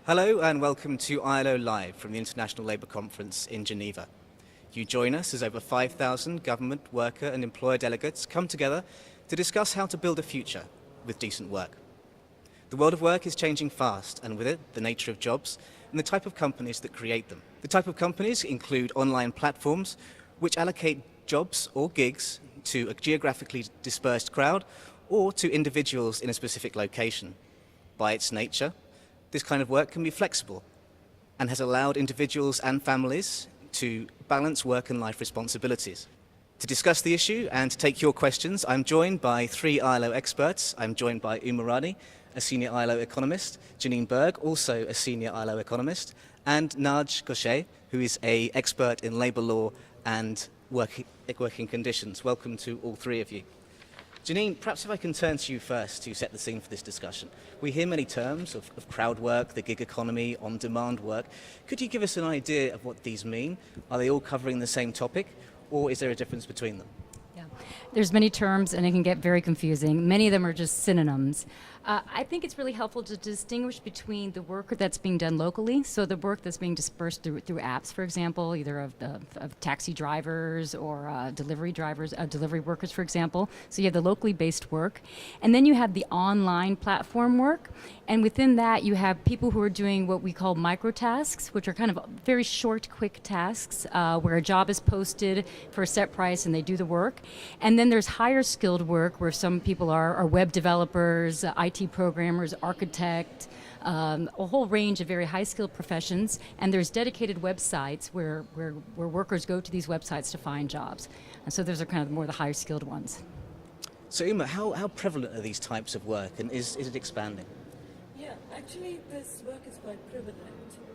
Hello and welcome to ILO Live from the International Labour Conference in Geneva. You join us as over 5,000 government, worker and employer delegates come together to discuss how to build a future with decent work. The world of work is changing fast, and with it, the nature of jobs and the type of companies that create them. The type of companies include online platforms which allocate jobs or gigs to a geographically dispersed crowd or to individuals in a specific location. By its nature, this kind of work can be flexible and has allowed individuals and families to balance work and life responsibilities. To discuss the issue and to take your questions, I'm joined by three ILO experts. I'm joined by Uma Rani, a senior ILO economist, Janine Berg, also a senior ILO economist, and Naj Gaucher, who is an expert in labour law and working conditions. Welcome to all three of you. Janine, perhaps if I can turn to you first to set the scene for this discussion. We hear many terms of crowd work, the gig economy, on-demand work. Could you give us an idea of what these mean? Are they all covering the same topic, or is there a difference between them? Yeah, there's many terms and it can get very confusing. Many of them are just synonyms. I think it's really helpful to distinguish between the work that's being done locally, so the work that's being dispersed through apps, for example, either of taxi drivers or delivery workers, for example. So you have the locally based work, and then you have the online platform work, and within that you have people who are doing what we call microtasks, which are kind of very short, quick tasks where a job is posted for a set price and they do the work. And then there's higher skilled work where some people are web developers, IT programmers, architect, a whole range of very high-skilled professions, and there's dedicated websites where workers go to these websites to find jobs. And so those are kind of more the higher-skilled ones. So Uma, how prevalent are these types of work, and is it expanding? Yeah, actually this work is quite prevalent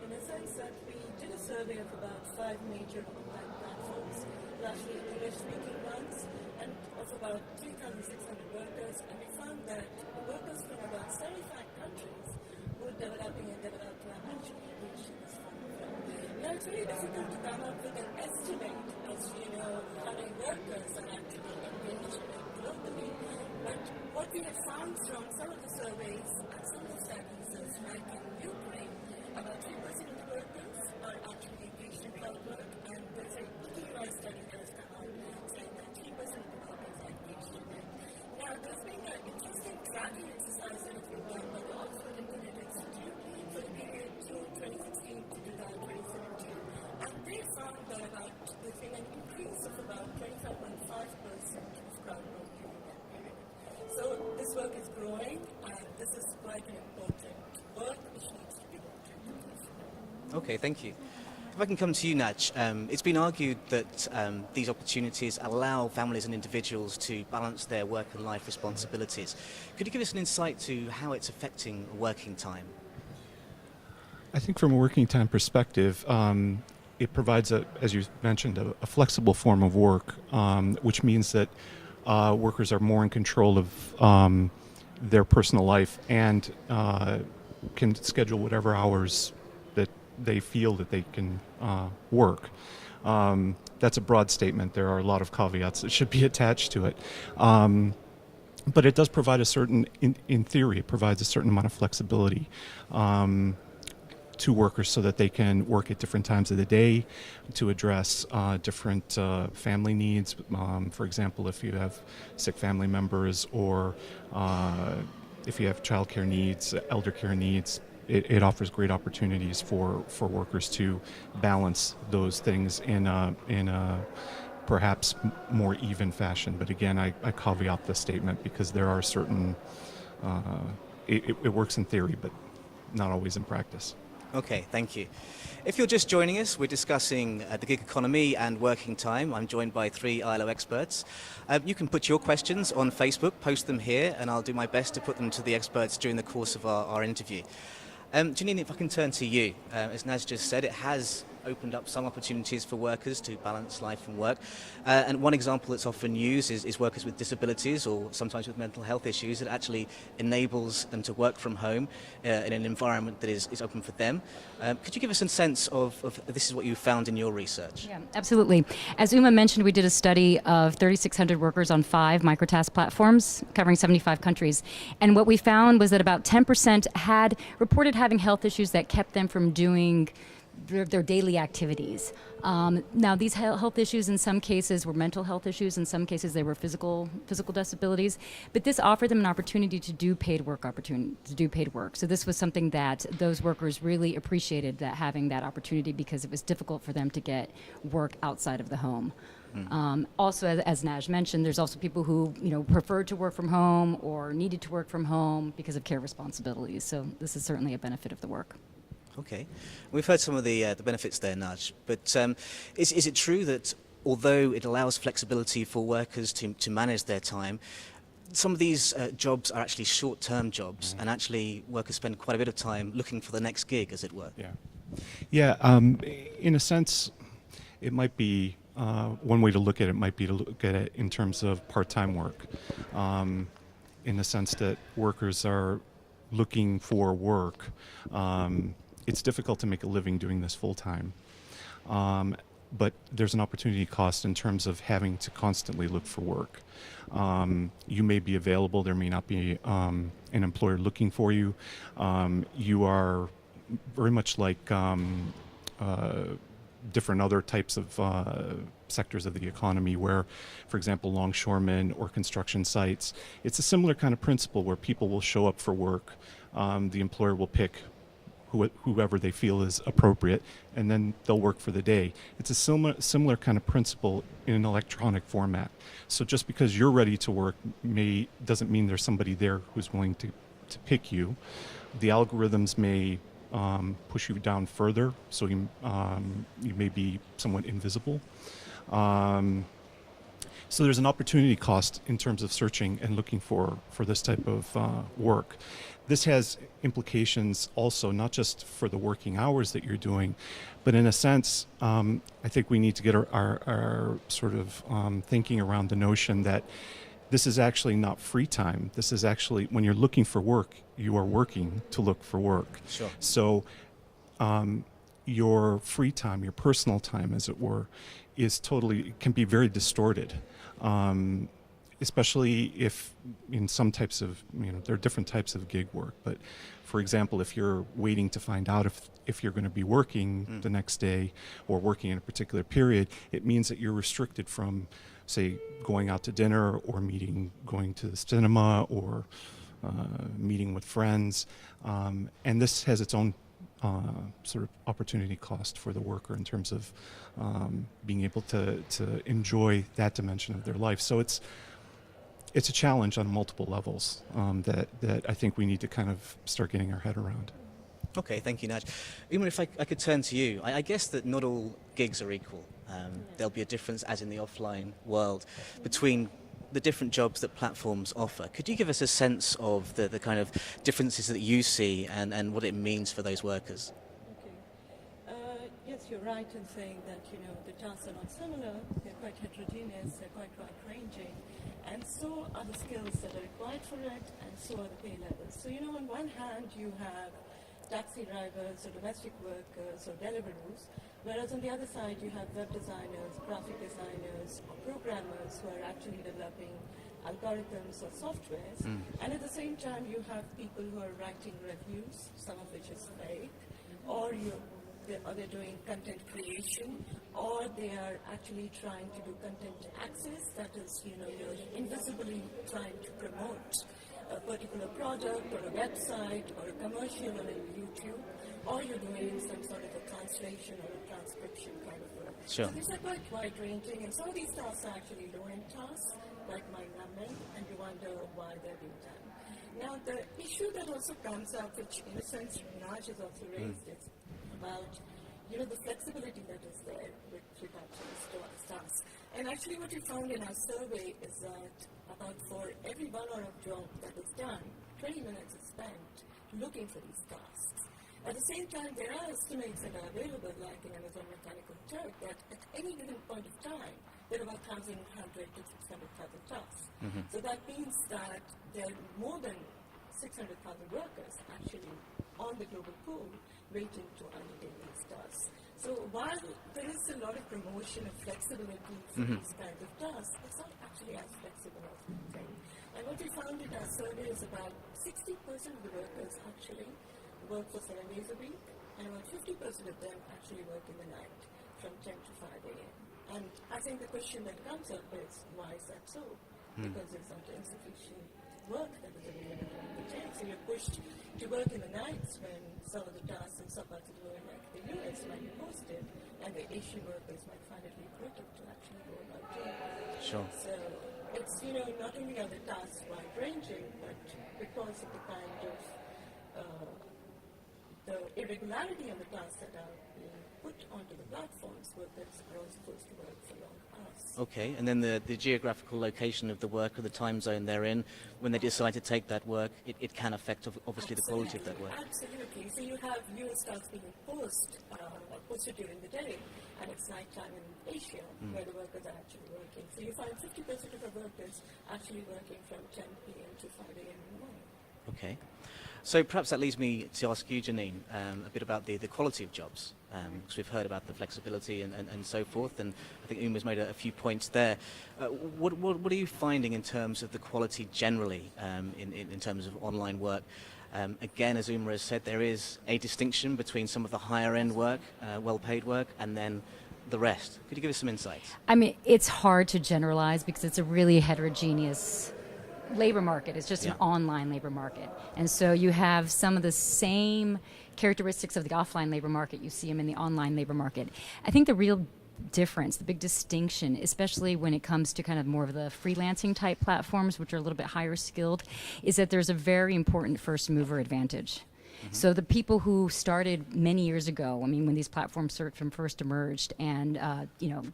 in a sense that we did a survey of about 5 major online platforms, largely English-speaking ones, and of about 3,600 workers, and we found that workers from about 75 countries who are developing and developed to actually engage in this form of work. Now it's very difficult to come up with an estimate as to how many workers are actually engaged in it globally, but what we have found from some of the surveys and some of the studies is like in Ukraine, about 3% of the workers are actually engaged in crowd work, and there's a EY study that has come out saying that 3% of the workers are engaged in it. Now there's been an interesting tracking exercise that has been done by the Oxford Internet Institute for the period June 2016 to July 2017, and they found that there's been an increase of about 25.5% of crowd work during that period. So this work is growing, and this is quite an important work which needs to be looked into. Okay, thank you. If I can come to you, Naj, it's been argued that these opportunities allow families and individuals to balance their work and life responsibilities. Could you give us an insight to how it's affecting working time? I think from a working time perspective, it provides, as you mentioned, a flexible form of work, which means that workers are more in control of their personal life and can schedule whatever hours that they feel that they can work. That's a broad statement. There are a lot of caveats that should be attached to it. But it does provide a certain, in theory, it provides a certain amount of flexibility to workers so that they can work at different times of the day to address different family needs. For example, if you have sick family members or if you have childcare needs, elder care needs, it offers great opportunities for workers to balance those things in a perhaps more even fashion. But again, I caveat the statement because there are certain, it works in theory, but not always in practice. Okay, thank you. If you're just joining us, we're discussing the gig economy and working time. I'm joined by three ILO experts. You can put your questions on Facebook, post them here, and I'll do my best to put them to the experts during the course of our interview. Janine, if I can turn to you. As Naz just said, it has opened up some opportunities for workers to balance life and work. And one example that's often used is workers with disabilities or sometimes with mental health issues. It actually enables them to work from home in an environment that is open for them. Could you give us a sense of this is what you found in your research? Yeah, absolutely. As Uma mentioned, we did a study of 3,600 workers on 5 microtask platforms covering 75 countries. And what we found was that about 10% had reported having health issues that kept them from doing their daily activities. Now, these health issues in some cases were mental health issues, in some cases they were physical disabilities, but this offered them an opportunity to do paid work. So this was something that those workers really appreciated, that having that opportunity, because it was difficult for them to get work outside of the home. Also, as Naj mentioned, there's also people who preferred to work from home or needed to work from home because of care responsibilities. So this is certainly a benefit of the work. Okay, we've heard some of the benefits there, Naj. But is it true that although it allows flexibility for workers to manage their time, some of these jobs are actually short-term jobs, and actually workers spend quite a bit of time looking for the next gig, as it were? Yeah. In a sense, it might be one way to look at it might be to look at it in terms of part-time work, in the sense that workers are looking for work. It's difficult to make a living doing this full-time, but there's an opportunity cost in terms of having to constantly look for work. You may be available, there may not be an employer looking for you. You are very much like different other types of sectors of the economy where, for example, longshoremen or construction sites, it's a similar kind of principle where people will show up for work. The employer will pick whoever they feel is appropriate, and then they'll work for the day. It's a similar kind of principle in an electronic format. So just because you're ready to work doesn't mean there's somebody there who's willing to pick you. The algorithms may push you down further, so you may be somewhat invisible. So there's an opportunity cost in terms of searching and looking for this type of work. This has implications also not just for the working hours that you're doing, but in a sense, I think we need to get our sort of thinking around the notion that this is actually not free time. This is actually, when you're looking for work, you are working to look for work. Sure. So your free time, your personal time, as it were, can be very distorted. Especially if in some types of, there are different types of gig work. But for example, if you're waiting to find out if you're going to be working the next day or working in a particular period, it means that you're restricted from, say, going out to dinner or going to the cinema or meeting with friends. And this has its own sort of opportunity cost for the worker in terms of being able to enjoy that dimension of their life. So it's a challenge on multiple levels that I think we need to kind of start getting our head around. Okay, thank you, Naj. Uma, if I could turn to you, I guess that not all gigs are equal. There'll be a difference, as in the offline world, between the different jobs that platforms offer. Could you give us a sense of the kind of differences that you see and what it means for those workers? Okay. Yes, you're right in saying that, the tasks are not similar, they're quite heterogeneous, they're quite wide-ranging, and so are the skills that are required for it, and so are the pay levels. So, on one hand, you have taxi drivers or domestic workers or Deliveroo's, whereas on the other side, you have web designers, graphic designers, or programmers who are actually developing algorithms or softwares. And at the same time, you have people who are writing reviews, some of which is fake, or they're doing content creation, or they are actually trying to do content access, that is, you're invisibly trying to promote a particular product or a website or a commercial on YouTube, or you're doing some sort of a translation or a transcription kind of work. Sure. So these are quite wide-ranging, and some of these tasks are actually low-end tasks, like mind numbing, and you wonder why they're being done. Now, the issue that also comes up, which in a sense Naj has also raised, is about the flexibility that is there with regard to these tasks. And actually what we found in our survey is that about for every 1 hour of job that is done, 20 minutes is spent looking for these tasks. At the the same time, there are estimates that are available, like in Amazon Mechanical Turk, that at any given point of time, there are about 1,100 to 600,000 tasks. So that means that there are more than 600,000 workers actually on the global pool waiting to undertake these tasks. So while there is a lot of promotion of flexibility for these kinds of tasks, it's not actually as flexible as we think. And what we found in our survey is about 60% of the workers actually work for 7 days a week, and about 50% of them actually work in the night from 10 to 5 a.m. And I think the question that comes up is, why is that so? Because there's not insufficient work that is available during the day. So you're pushed to work in the nights when some of the tasks in some parts of the world, like the US, might be posted, and the Asian workers might find it lucrative to actually go about doing that. Sure. So it's, not only are the tasks wide-ranging, but because of the kind of the irregularity on the tasks that are being put onto the platforms, workers are also forced to work for long hours. Okay, and then the geographical location of the worker, the time zone they're in, when they decide to take that work, it can affect obviously the quality of that work. Absolutely. So you have US tasks being posted during the day, and it's nighttime in Asia where the workers are actually working. So you find 50% of the workers actually working from 10 p.m. to 5 a.m. in the morning. Okay. So perhaps that leads me to ask you, Janine, a bit about the quality of jobs, because we've heard about the flexibility and so forth, and I think Uma's made a few points there. What are you finding in terms of the quality generally in terms of online work? Again, as Uma has said, there is a distinction between some of the higher-end work, well-paid work, and then the rest. Could you give us some insights? I mean, it's hard to generalize because it's a really heterogeneous labor market. It's just an online labor market. And so you have some of the same characteristics of the offline labor market. You see them in the online labor market. I think the real difference, the big distinction, especially when it comes to kind of more of the freelancing type platforms, which are a little bit higher skilled, is that there's a very important first mover advantage. So the people who started many years ago, I mean, when these platforms first emerged and,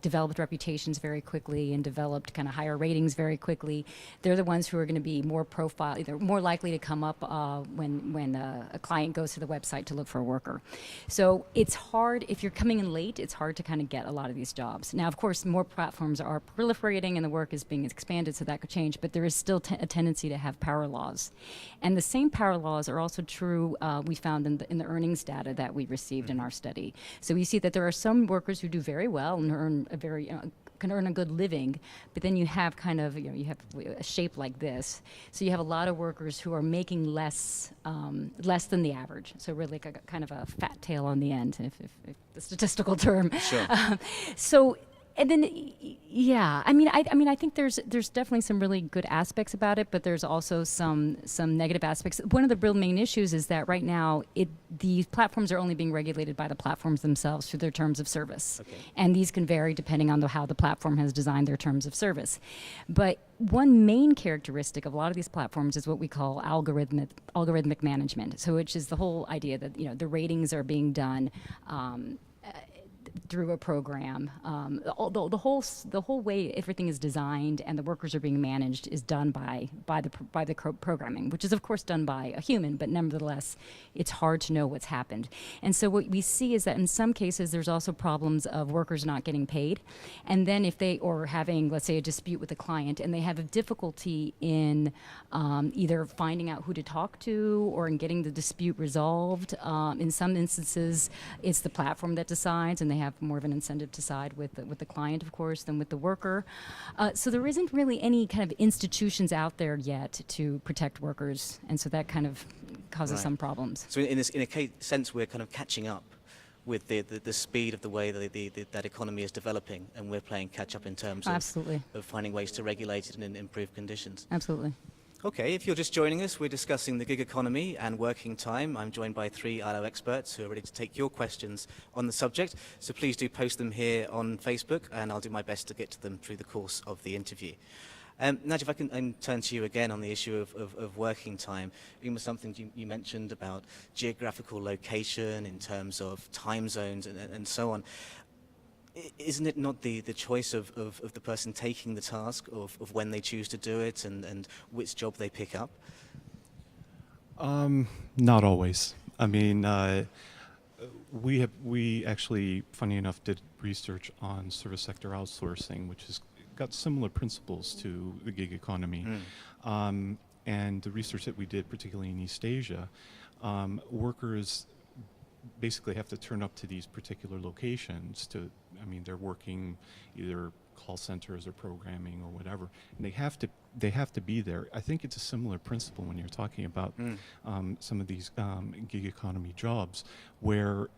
developed reputations very quickly and developed kind of higher ratings very quickly, they're the ones who are going to be more they're more likely to come up when a client goes to the website to look for a worker. So it's hard, if you're coming in late, it's hard to kind of get a lot of these jobs. Now, of course, more platforms are proliferating and the work is being expanded, so that could change, but there is still a tendency to have power laws. And the same power laws are also true we found in the earnings data that we received in our study. So we see that there are some workers who do very well and can earn a good living, but then you have kind of, you have a shape like this. So you have a lot of workers who are making less than the average. So really like a kind of a fat tail on the end, if the statistical term. Sure. And then, I think there's definitely some really good aspects about it, but there's also some negative aspects. One of the real main issues is that right now, these platforms are only being regulated by the platforms themselves through their terms of service. Okay. And these can vary depending on how the platform has designed their terms of service. But one main characteristic of a lot of these platforms is what we call algorithmic management. So which is the whole idea that, the ratings are being done through a program. The whole way everything is designed and the workers are being managed is done by the programming, which is of course done by a human, but nevertheless, it's hard to know what's happened. And so what we see is that in some cases there's also problems of workers not getting paid, and then or having, let's say, a dispute with a client, and they have a difficulty in either finding out who to talk to or in getting the dispute resolved. In some instances, it's the platform that decides, and they have more of an incentive to side with the client, of course, than with the worker. So there isn't really any kind of institutions out there yet to protect workers, and so that kind of causes some problems. So in a sense, we're kind of catching up with the speed of the way that economy is developing, and we're playing catch up in terms of finding ways to regulate it and improve conditions. Absolutely. Okay, if you're just joining us, we're discussing the gig economy and working time. I'm joined by 3 ILO experts who are ready to take your questions on the subject. So please do post them here on Facebook, and I'll do my best to get to them through the course of the interview. Naj, if I can turn to you again on the issue of working time. It was something you mentioned about geographical location in terms of time zones and so on. Isn't it not the choice of the person taking the task of when they choose to do it and which job they pick up? Not always. I mean, we actually, funny enough, did research on service sector outsourcing, which has got similar principles to the gig economy. And the research that we did, particularly in East Asia, workers basically have to turn up to these particular locations they're working either call centers or programming or whatever, and they have to be there. I think it's a similar principle when you're talking about some of these gig economy jobs, where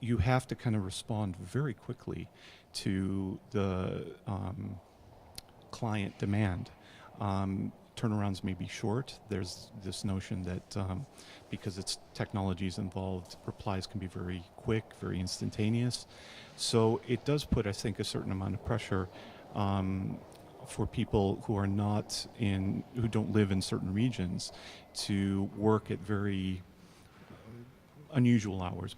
you have to kind of respond very quickly to the client demand. Turnarounds may be short. There's this notion that because it's technologies involved, replies can be very quick, very instantaneous. So it does put, I think, a certain amount of pressure for people who don't live in certain regions to work at very unusual hours.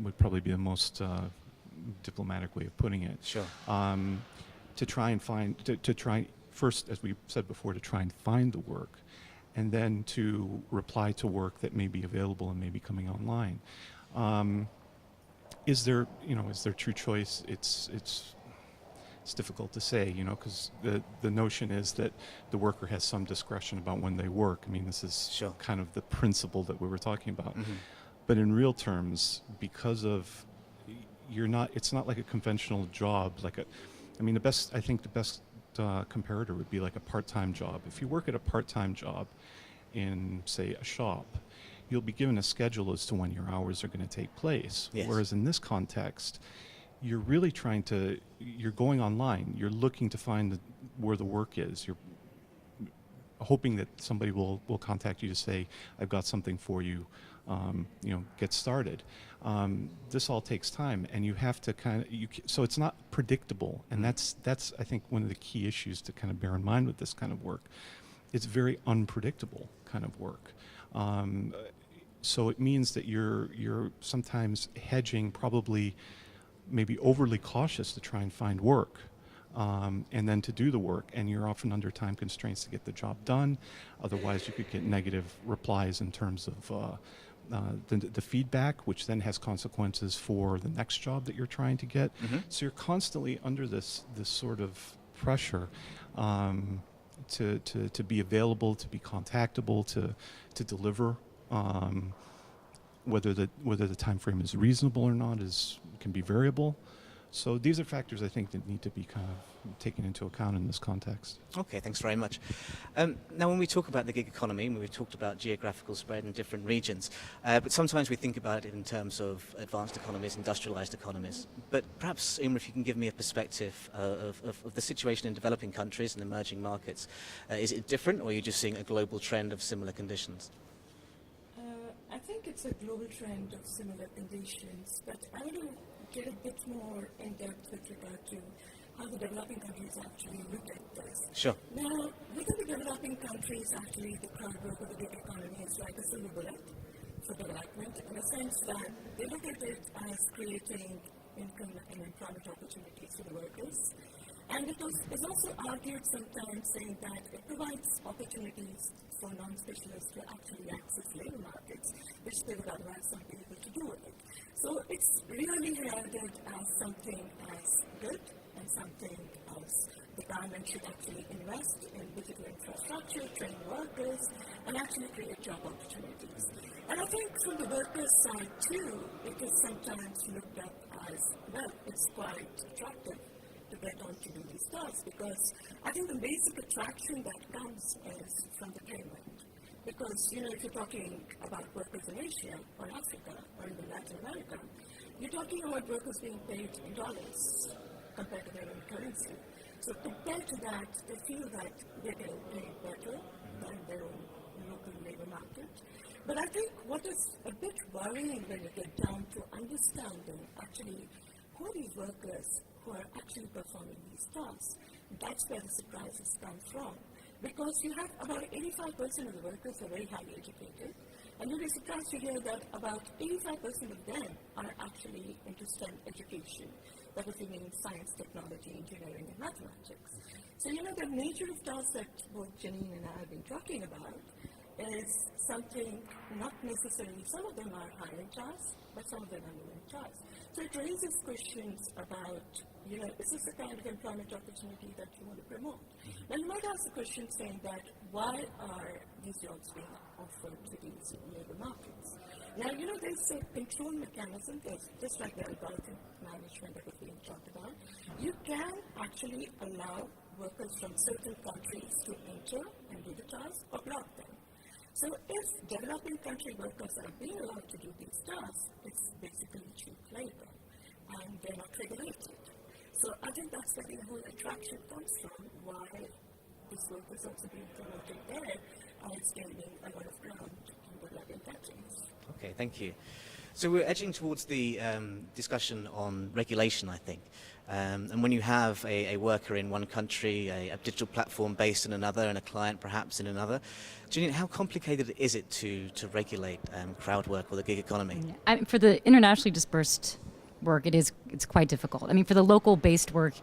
Would probably be the most diplomatic way of putting it. Sure. To try first, as we said before, to try and find the work, and then to reply to work that may be available and may be coming online. Is there true choice? It's difficult to say, because the notion is that the worker has some discretion about when they work. I mean, this is Sure. kind of the principle that we were talking about. Mm-hmm. But in real terms, because of it's not like a conventional job. The best comparator would be like a part-time job. If you work at a part-time job in, say, a shop, you'll be given a schedule as to when your hours are going to take place. Yes. Whereas in this context, you're really you're going online. You're looking to find where the work is. You're hoping that somebody will contact you to say, I've got something for you, get started. This all takes time, and you have to so it's not predictable, and that's I think one of the key issues to kind of bear in mind with this kind of work. It's very unpredictable kind of work. So it means that you're sometimes hedging, probably maybe overly cautious to try and find work. And then to do the work, and you're often under time constraints to get the job done. Otherwise, you could get negative replies in terms of the feedback, which then has consequences for the next job that you're trying to get. Mm-hmm. So you're constantly under this sort of pressure to be available, to be contactable, to deliver. Whether the time frame is reasonable or not can be variable. So these are factors I think that need to be kind of taken into account in this context. Okay, thanks very much. Now, when we talk about the gig economy, we've talked about geographical spread in different regions, but sometimes we think about it in terms of advanced economies, industrialized economies. But perhaps, Imre, if you can give me a perspective of the situation in developing countries and emerging markets. Is it different, or are you just seeing a global trend of similar conditions? I think it's a global trend of similar conditions, but I want to get a bit more in depth with regard to how the developing countries actually look at this. Sure. Now, within the developing countries, actually, the crowdwork of the gig economy is like a silver bullet for development, in the sense that they look at it as creating income and employment opportunities for the workers. And it's also argued sometimes saying that it provides opportunities for non-specialists to actually access labor markets, which they would otherwise not be able to do with it. So it's really heralded as something as good and something as the government should actually invest in digital infrastructure, train workers, and actually create job opportunities. And I think from the workers' side too, it is sometimes looked at as, well, it's quite attractive to get on to do these tasks, because I think the basic attraction that comes is from the payment. Because, if you're talking about workers in Asia or Africa or even Latin America, you're talking about workers being paid in dollars compared to their own currency. So compared to that, they feel that they're getting paid better than their own local labor market. But I think what is a bit worrying when you get down to understanding actually who are these workers who are actually performing these tasks, that's where the surprises come from. Because you have about 85% of the workers are very highly educated, and you'll be surprised to hear that about 85% of them are actually into STEM education. That would mean science, technology, engineering, and mathematics. So, the nature of tasks that both Janine and I have been talking about is something not necessarily, some of them are hiring tasks, but some of them are low tasks. So it raises questions about, is this the kind of employment opportunity that you want to promote? Now you might ask the question saying that, why are these jobs being offered to these labor markets? Now, there's a control mechanism, just like the algorithm management that was being talked about. You can actually allow workers from certain countries to enter and do the task or block them. So if developing country workers are being allowed to do these tasks, it's basically cheap labor, and they're not regulated. So I think that's where the whole attraction comes from, why this work is also being promoted there, and it's gaining a lot of ground in developing countries. Okay, thank you. So we're edging towards the discussion on regulation, I think. And when you have a worker in one country, a digital platform based in another, and a client perhaps in another, Janine, how complicated is it to regulate crowd work or the gig economy? For the internationally dispersed work, it's quite difficult. For the local based work,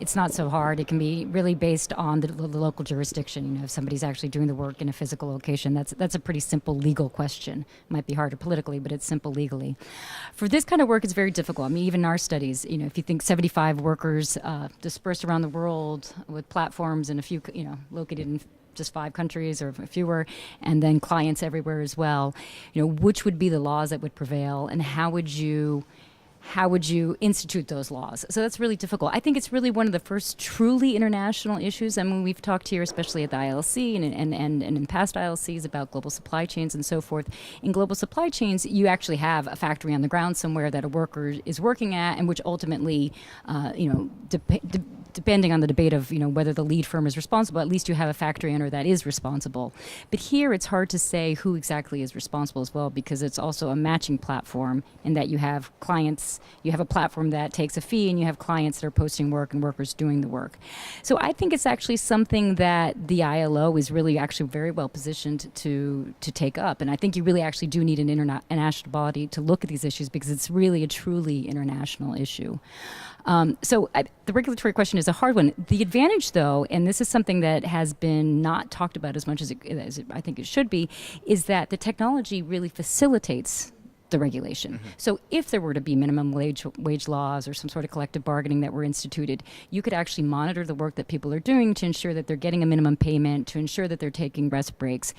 it's not so hard. It can be really based on the local jurisdiction. If somebody's actually doing the work in a physical location, that's a pretty simple legal question. It might be harder politically, but it's simple legally. For this kind of work, it's very difficult. Even in our studies, if you think 75 workers dispersed around the world with platforms and a few, located in just 5 countries or fewer, and then clients everywhere as well, which would be the laws that would prevail, and how would you institute those laws? So that's really difficult. I think it's really one of the first truly international issues. We've talked here, especially at the ILC and in past ILCs, about global supply chains and so forth. In global supply chains, you actually have a factory on the ground somewhere that a worker is working at, and which ultimately, depending on the debate of whether the lead firm is responsible, at least you have a factory owner that is responsible. But here it's hard to say who exactly is responsible as well, because it's also a matching platform in that you have clients, you have a platform that takes a fee, and you have clients that are posting work and workers doing the work. So I think it's actually something that the ILO is really actually very well positioned to take up. And I think you really actually do need an international body to look at these issues, because it's really a truly international issue. The regulatory question is a hard one. The advantage, though, and this is something that has been not talked about as much as I think it should be, is that the technology really facilitates the regulation. Mm-hmm. So if there were to be minimum wage laws or some sort of collective bargaining that were instituted, you could actually monitor the work that people are doing to ensure that they're getting a minimum payment, to ensure that they're taking rest breaks.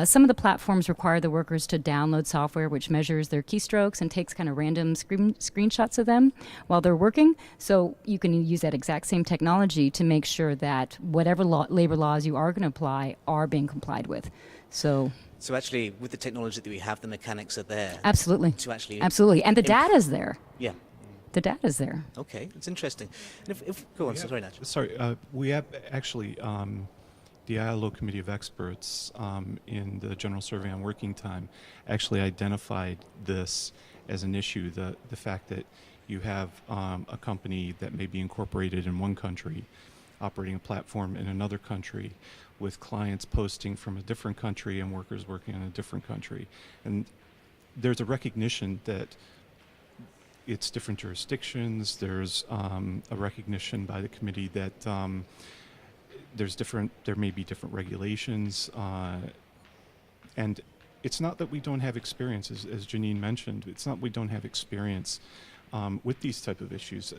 Some of the platforms require the workers to download software which measures their keystrokes and takes kind of random screenshots of them while they're working. So you can use that exact same technology to make sure that whatever labor laws you are going to apply are being complied with. So actually, with the technology that we have, the mechanics are there. Absolutely. Absolutely. And the data's there. Yeah. The data's there. Okay, it's interesting. And go on, sorry, Naj. Sorry, we have actually the ILO Committee of Experts in the General Survey on Working Time actually identified this as an issue, the fact that you have a company that may be incorporated in one country, operating a platform in another country, with clients posting from a different country and workers working in a different country. And there's a recognition that it's different jurisdictions. There's a recognition by the committee that there may be different regulations. And it's not that we don't have experience, as Janine mentioned. It's not we don't have experience with these type of issues.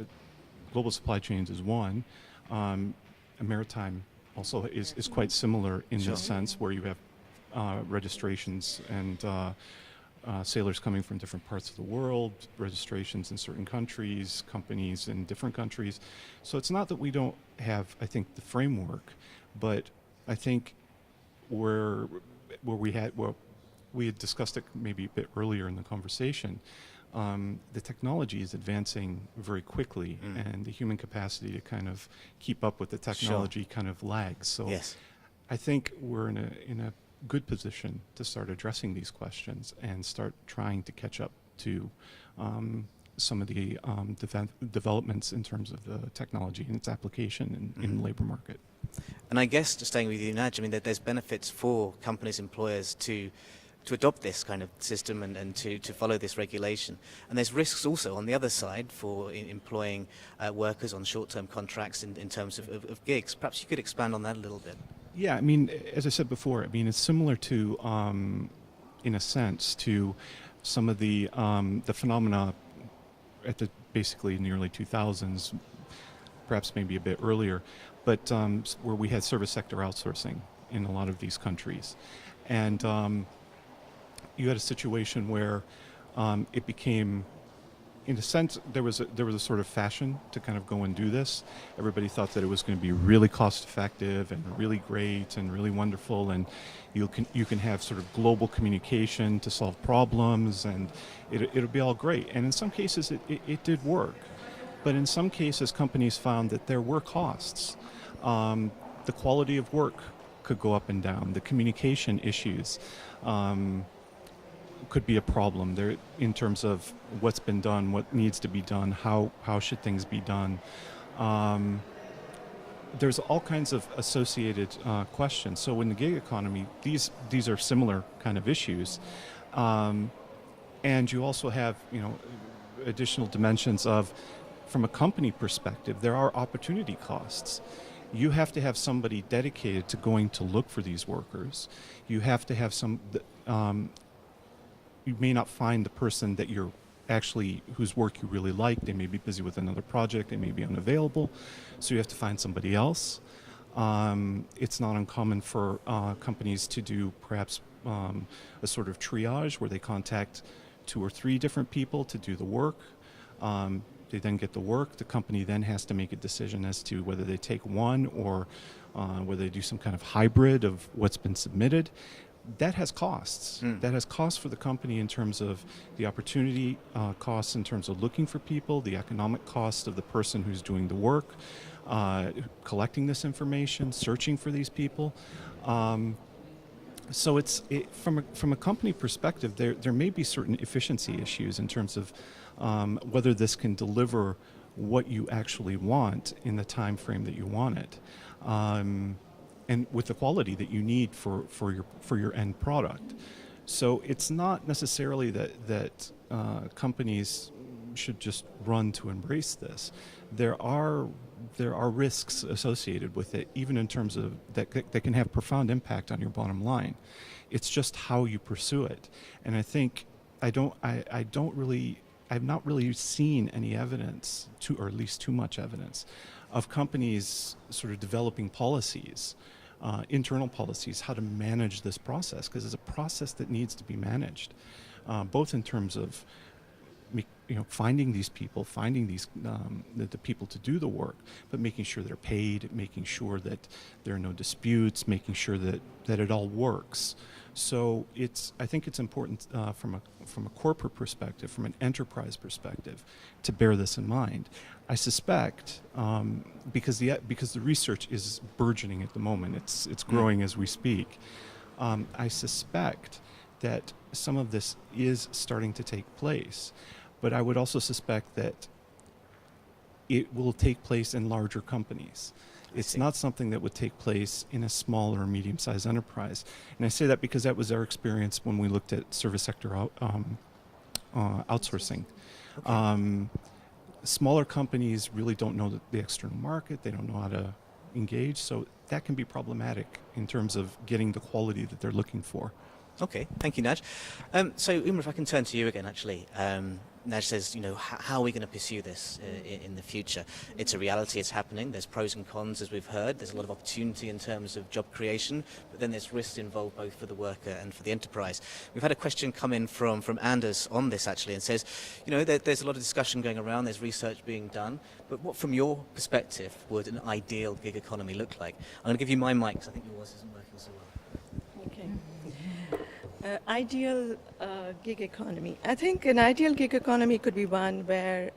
Global supply chains is one. Maritime also is quite similar in this sense, where you have registrations and sailors coming from different parts of the world, registrations in certain countries, companies in different countries. So it's not that we don't have, I think, the framework, but I think where we had discussed it maybe a bit earlier in the conversation, the technology is advancing very quickly, and the human capacity to kind of keep up with the technology kind of lags. So yes. I think we're in a good position to start addressing these questions and start trying to catch up to some of the developments in terms of the technology and its application in the labor market. And I guess, just staying with you, Naj, that there's benefits for companies, employers to adopt this kind of system and to follow this regulation. And there's risks also on the other side for employing workers on short-term contracts in terms of gigs. Perhaps you could expand on that a little bit. Yeah, I mean, as I said before, I mean, it's similar to, in a sense, to some of the phenomena at the basically in the early 2000s, perhaps maybe a bit earlier, but where we had service sector outsourcing in a lot of these countries, and you had a situation where it became, in a sense, there was a sort of fashion to kind of go and do this. Everybody thought that it was going to be really cost effective and really great and really wonderful, and you can have sort of global communication to solve problems, and it'll be all great. And in some cases, it did work, but in some cases, companies found that there were costs. The quality of work could go up and down. The communication issues could be a problem there in terms of what's been done, what needs to be done, how should things be done. There's all kinds of associated questions. So in the gig economy, these are similar kind of issues, and you also have additional dimensions of, from a company perspective, there are opportunity costs. You have to have somebody dedicated to going to look for these workers. You have to have you may not find the person that you're whose work you really like. They may be busy with another project. They may be unavailable. So you have to find somebody else. It's not uncommon for companies to do perhaps a sort of triage where they contact 2 or 3 different people to do the work. They then get the work. The company then has to make a decision as to whether they take one or whether they do some kind of hybrid of what's been submitted. That has costs. That has costs for the company in terms of the opportunity costs in terms of looking for people, the economic cost of the person who's doing the work, collecting this information, searching for these people. So from a company perspective, there may be certain efficiency issues in terms of whether this can deliver what you actually want in the time frame that you want it. And with the quality that you need for your end product. So it's not necessarily that companies should just run to embrace this. There are risks associated with it, even in terms of that can have profound impact on your bottom line. It's just how you pursue it. And I think I've not really seen any evidence, or at least too much evidence, of companies sort of developing policies, internal policies, how to manage this process, because it's a process that needs to be managed, both in terms of finding these people, finding the people to do the work, but making sure they're paid, making sure that there are no disputes, making sure that it all works. So I think it's important from a corporate perspective, from an enterprise perspective, to bear this in mind. I suspect because the research is burgeoning at the moment, it's growing as we speak. I suspect that some of this is starting to take place, but I would also suspect that it will take place in larger companies. It's not something that would take place in a small or medium-sized enterprise. And I say that because that was our experience when we looked at service sector outsourcing. Okay. Smaller companies really don't know the external market. They don't know how to engage. So that can be problematic in terms of getting the quality that they're looking for. Okay, thank you, Naj. So, Umar, if I can turn to you again, actually. Naj says, how are we going to pursue this in the future? It's a reality, it's happening. There's pros and cons, as we've heard. There's a lot of opportunity in terms of job creation, but then there's risks involved both for the worker and for the enterprise. We've had a question come in from Anders on this, actually, and says, there's a lot of discussion going around, there's research being done, but what, from your perspective, would an ideal gig economy look like? I'm going to give you my mic, because I think yours isn't working so well. Okay. Ideal gig economy. I think an ideal gig economy could be one where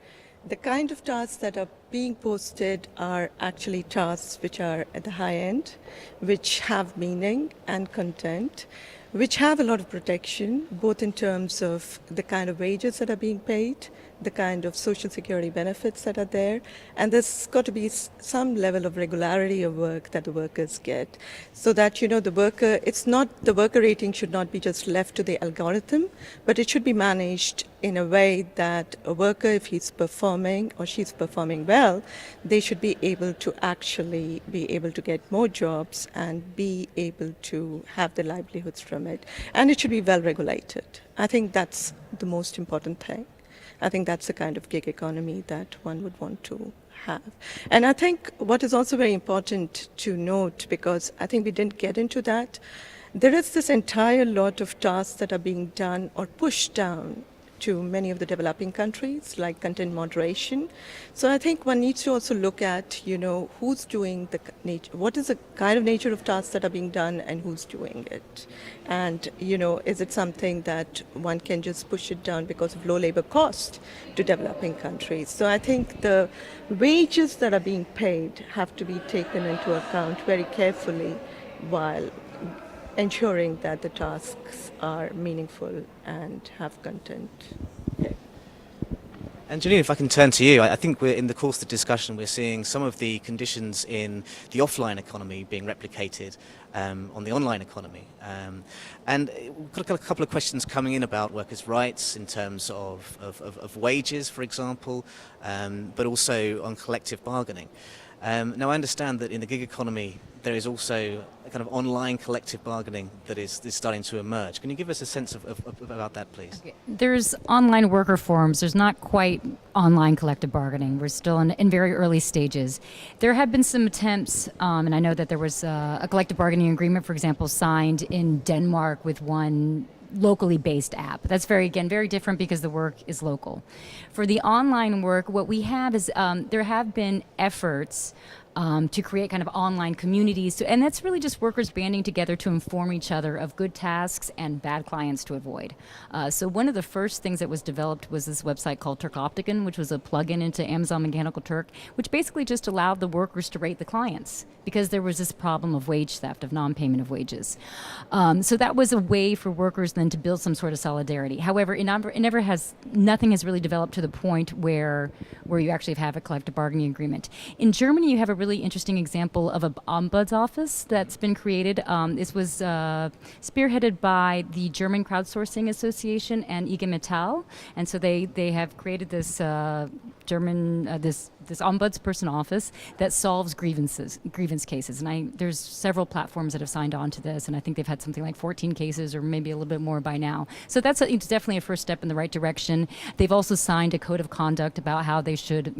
the kind of tasks that are being posted are actually tasks which are at the high end, which have meaning and content, which have a lot of protection, both in terms of the kind of wages that are being paid, the kind of social security benefits that are there. And there's got to be some level of regularity of work that the workers get, so that, the worker rating should not be just left to the algorithm, but it should be managed in a way that a worker, if he's performing or she's performing well, they should be able to actually be able to get more jobs and be able to have their livelihoods from it. And it should be well regulated. I think that's the most important thing. I think that's the kind of gig economy that one would want to have. And I think what is also very important to note, because I think we didn't get into that, there is this entire lot of tasks that are being done or pushed down to many of the developing countries, like content moderation. So I think one needs to also look at, who's doing what is the kind of nature of tasks that are being done and who's doing it. And, is it something that one can just push it down because of low labor cost to developing countries? So I think the wages that are being paid have to be taken into account very carefully while ensuring that the tasks are meaningful and have content. And Janine, if I can turn to you, I think we're in the course of the discussion, we're seeing some of the conditions in the offline economy being replicated on the online economy. And we've got a couple of questions coming in about workers' rights in terms of wages, for example, but also on collective bargaining. Now, I understand that in the gig economy, there is also a kind of online collective bargaining that is starting to emerge. Can you give us a sense about that, please? Okay. There's online worker forums. There's not quite online collective bargaining. We're still in very early stages. There have been some attempts, and I know that there was a collective bargaining agreement, for example, signed in Denmark with one locally based app. That's very different because the work is local. For the online work, what we have is there have been efforts to create kind of online communities. And that's really just workers banding together to inform each other of good tasks and bad clients to avoid. So one of the first things that was developed was this website called Turkopticon, which was a plugin into Amazon Mechanical Turk, which basically just allowed the workers to rate the clients because there was this problem of wage theft, of non-payment of wages. So that was a way for workers then to build some sort of solidarity. However, nothing has really developed to the point where you actually have a collective bargaining agreement. In Germany, you have a really interesting example of an ombuds office that's been created. This was spearheaded by the German Crowdsourcing Association and IG Metall, and so they have created this this ombudsperson office that solves grievance cases. And there's several platforms that have signed on to this, and I think they've had something like 14 cases or maybe a little bit more by now. So it's definitely a first step in the right direction. They've also signed a code of conduct about how they should,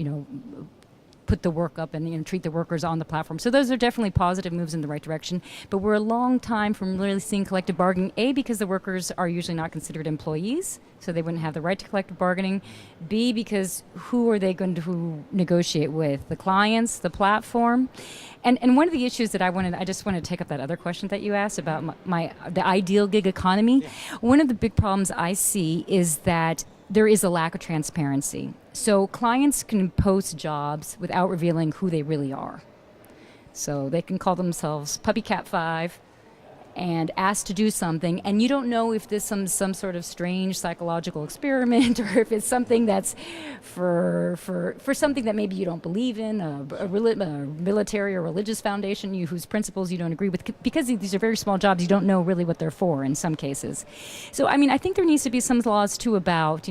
put the work up and treat the workers on the platform. So those are definitely positive moves in the right direction. But we're a long time from really seeing collective bargaining, A, because the workers are usually not considered employees, so they wouldn't have the right to collective bargaining. B, because who are they going to negotiate with? The clients, the platform? And one of the issues that I just want to take up that other question that you asked about the ideal gig economy. Yeah. One of the big problems I see is that there is a lack of transparency. So clients can post jobs without revealing who they really are. So they can call themselves Puppy Cat 5 and ask to do something, and you don't know if this is some sort of strange psychological experiment or if it's something that's for something that maybe you don't believe in, a military or religious foundation whose principles you don't agree with, because these are very small jobs. You don't know really what they're for in some cases. So I think there needs to be some laws too about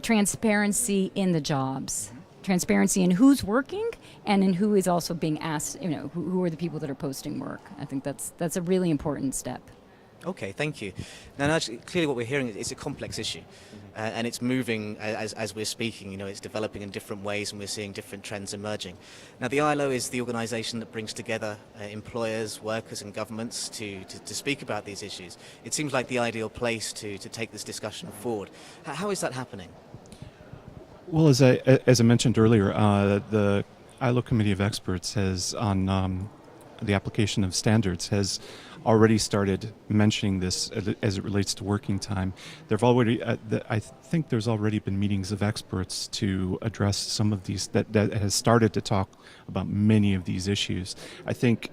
transparency in the jobs. Transparency in who's working and in who is also being asked, who are the people that are posting work. I think that's a really important step. Okay, thank you. Now, actually, clearly what we're hearing is it's a complex issue, and it's moving as we're speaking. It's developing in different ways, and we're seeing different trends emerging. Now, the ILO is the organisation that brings together employers, workers and governments to speak about these issues. It seems like the ideal place to take this discussion forward. How is that happening? Well, as I mentioned earlier, the ILO Committee of Experts has, on the application of standards, has already started mentioning this as it relates to working time. I think there's already been meetings of experts to address some of these, that has started to talk about many of these issues. I think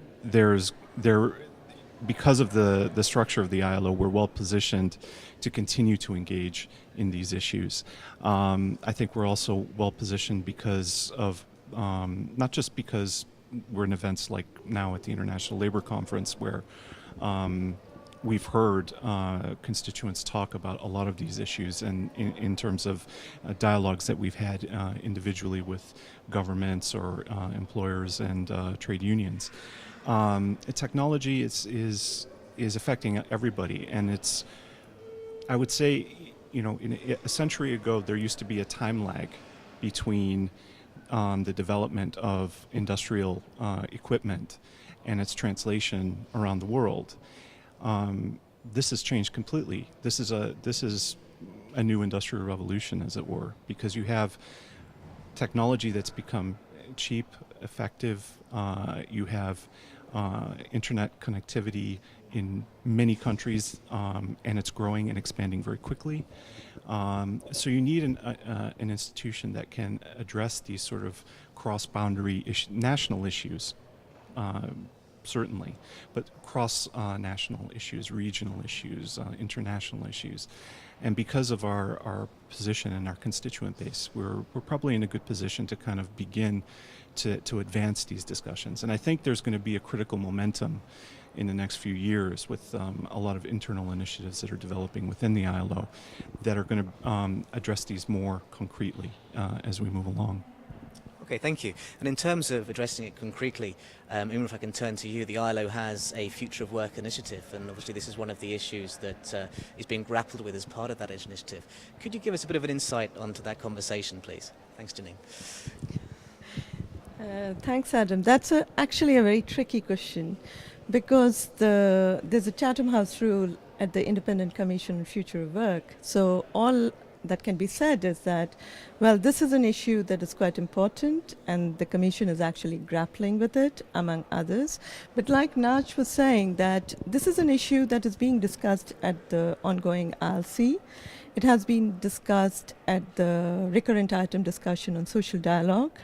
because of the structure of the ILO, we're well positioned to continue to engage in these issues. I think we're also well positioned because of, not just because we're in events like now at the International Labor Conference where we've heard constituents talk about a lot of these issues, and in terms of dialogues that we've had individually with governments or employers and trade unions. Technology is affecting everybody, and it's, I would say, a century ago there used to be a time lag between the development of industrial equipment and its translation around the world. This has changed completely. This is a new industrial revolution, as it were, because you have technology that's become cheap, effective. You have internet connectivity in many countries, and it's growing and expanding very quickly. So you need an institution that can address these sort of cross-boundary national issues, certainly, but cross-national issues, regional issues, international issues. And because of our position and our constituent base, we're probably in a good position to kind of begin to advance these discussions. And I think there's going to be a critical momentum in the next few years with a lot of internal initiatives that are developing within the ILO that are going to address these more concretely as we move along. Okay, thank you. And in terms of addressing it concretely, even if I can turn to you, the ILO has a Future of Work initiative, and obviously this is one of the issues that is being grappled with as part of that initiative. Could you give us a bit of an insight onto that conversation, please? Thanks, Janine. Thanks, Adam. That's actually a very tricky question, because there's a Chatham House rule at the Independent Commission on Future of Work. So all that can be said is that, well, this is an issue that is quite important, and the Commission is actually grappling with it, among others. But like Naj was saying, that this is an issue that is being discussed at the ongoing ILC. It has been discussed at the recurrent item discussion on social dialogue.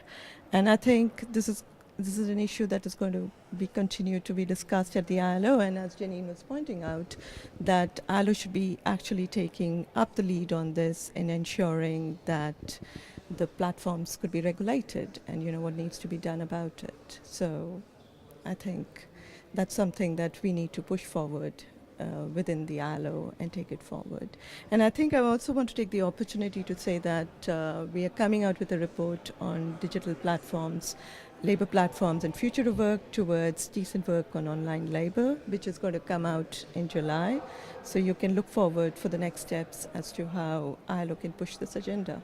And I think this is an issue that is going to be continued to be discussed at the ILO, and as Janine was pointing out, that ILO should be actually taking up the lead on this in ensuring that the platforms could be regulated and what needs to be done about it. So I think that's something that we need to push forward within the ILO and take it forward. And I think I also want to take the opportunity to say that we are coming out with a report on digital platforms, labor platforms and future of work towards decent work on online labor, which is going to come out in July. So you can look forward for the next steps as to how ILO can push this agenda.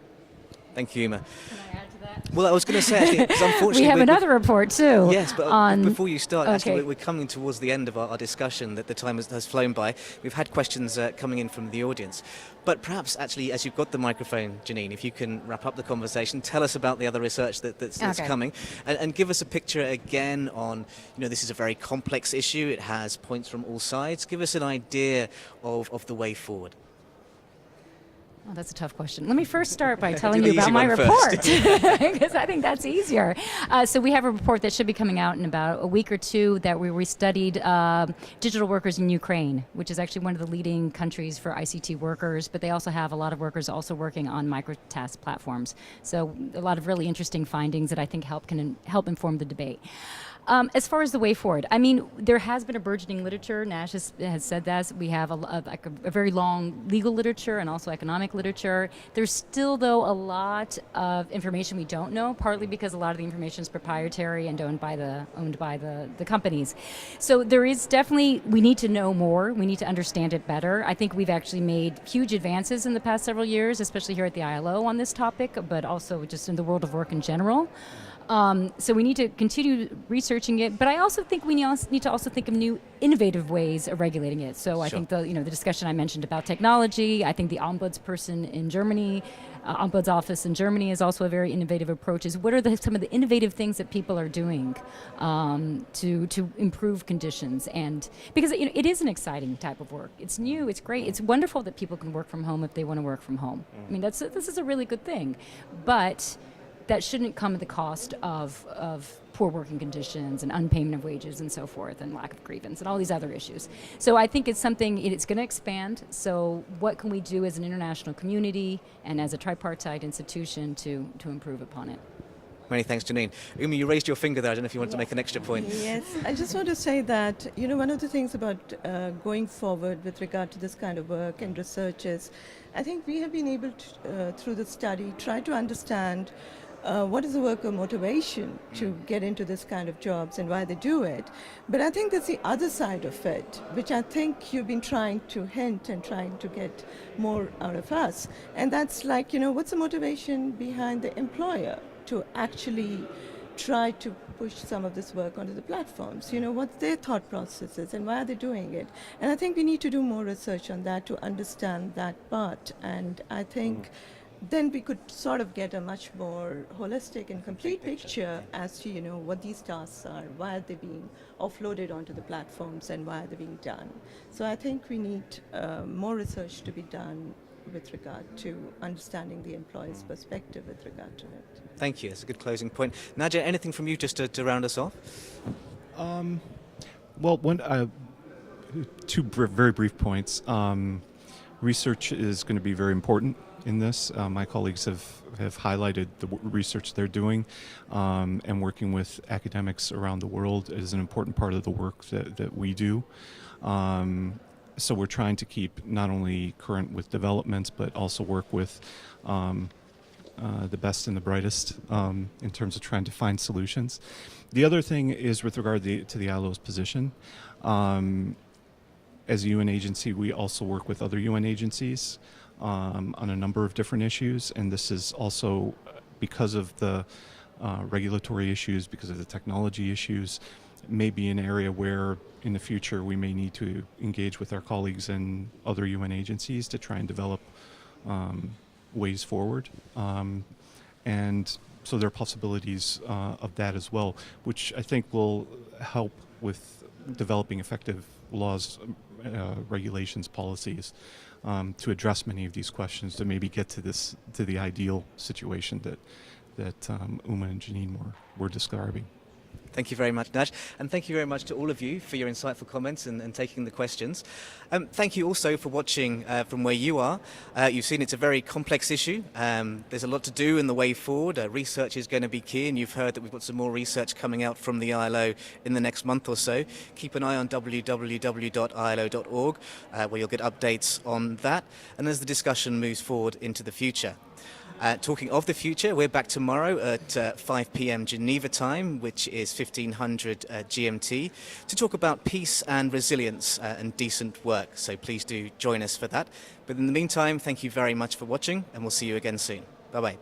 Thank you, Uma. Can I add to that? Well, I was going to say, because unfortunately... we have another report, too. Yes, but before you start, okay. actually, we're coming towards the end of our discussion, that the time has flown by. We've had questions coming in from the audience. But perhaps, actually, as you've got the microphone, Janine, if you can wrap up the conversation, tell us about the other research that's okay. coming, and give us a picture again on, this is a very complex issue. It has points from all sides. Give us an idea of the way forward. Oh, that's a tough question. Let me first start by telling you about my report, because I think that's easier. So we have a report that should be coming out in about a week or two that we studied digital workers in Ukraine, which is actually one of the leading countries for ICT workers, but they also have a lot of workers also working on microtask platforms. So a lot of really interesting findings that I think can help inform the debate. As far as the way forward, I mean, there has been a burgeoning literature. Nash has said that. We have a very long legal literature and also economic literature. There's still, though, a lot of information we don't know, partly because a lot of the information is proprietary and owned by the companies. So there is definitely, we need to know more. We need to understand it better. I think we've actually made huge advances in the past several years, especially here at the ILO on this topic, but also just in the world of work in general. So we need to continue researching it, but I also think we need to also think of new innovative ways of regulating it. So I think the discussion I mentioned about technology, I think the ombudsperson in Germany, Ombuds office in Germany is also a very innovative approach. Is what are some of the innovative things that people are doing to improve conditions? And because it is an exciting type of work. It's new. It's great. It's wonderful that people can work from home if they want to work from home. I mean, this is a really good thing, but that shouldn't come at the cost of poor working conditions and unpayment of wages and so forth and lack of grievance and all these other issues. So I think it's something, it's going to expand. So what can we do as an international community and as a tripartite institution to improve upon it? Many thanks, Janine. Uma, you raised your finger there. I don't know if you wanted to make an extra point. Yes, I just want to say that, one of the things about going forward with regard to this kind of work and research is, I think we have been able to, through the study, try to understand what is the worker motivation to get into this kind of jobs and why they do it. But I think there's the other side of it, which I think you've been trying to hint and trying to get more out of us. And that's like, what's the motivation behind the employer to actually try to push some of this work onto the platforms? What's their thought processes and why are they doing it? And I think we need to do more research on that to understand that part. And I think then we could sort of get a much more holistic and complete picture as to, what these tasks are, why are they being offloaded onto the platforms and why are they being done. So I think we need more research to be done with regard to understanding the employer's perspective with regard to it. Thank you. That's a good closing point. Nadia, anything from you just to round us off? Well, very brief points. Research is going to be very important in this. My colleagues have highlighted the research they're doing, and working with academics around the world is an important part of the work that we do. So we're trying to keep not only current with developments, but also work with the best and the brightest in terms of trying to find solutions. The other thing is with regard to the ILO's position. As a UN agency, we also work with other UN agencies on a number of different issues, and this is also because of the regulatory issues, because of the technology issues, may be an area where in the future we may need to engage with our colleagues in other UN agencies to try and develop ways forward. And so there are possibilities of that as well, which I think will help with developing effective laws, regulations, policies to address many of these questions, to maybe get to the ideal situation that Uma and Janine were describing. Thank you very much, Naj. And thank you very much to all of you for your insightful comments and taking the questions. Thank you also for watching from where you are. You've seen it's a very complex issue. There's a lot to do in the way forward. Research is going to be key, and you've heard that we've got some more research coming out from the ILO in the next month or so. Keep an eye on www.ilo.org, where you'll get updates on that, and as the discussion moves forward into the future. Talking of the future, we're back tomorrow at 5 p.m. Geneva time, which is 1500 GMT, to talk about peace and resilience and decent work. So please do join us for that. But in the meantime, thank you very much for watching, and we'll see you again soon. Bye-bye.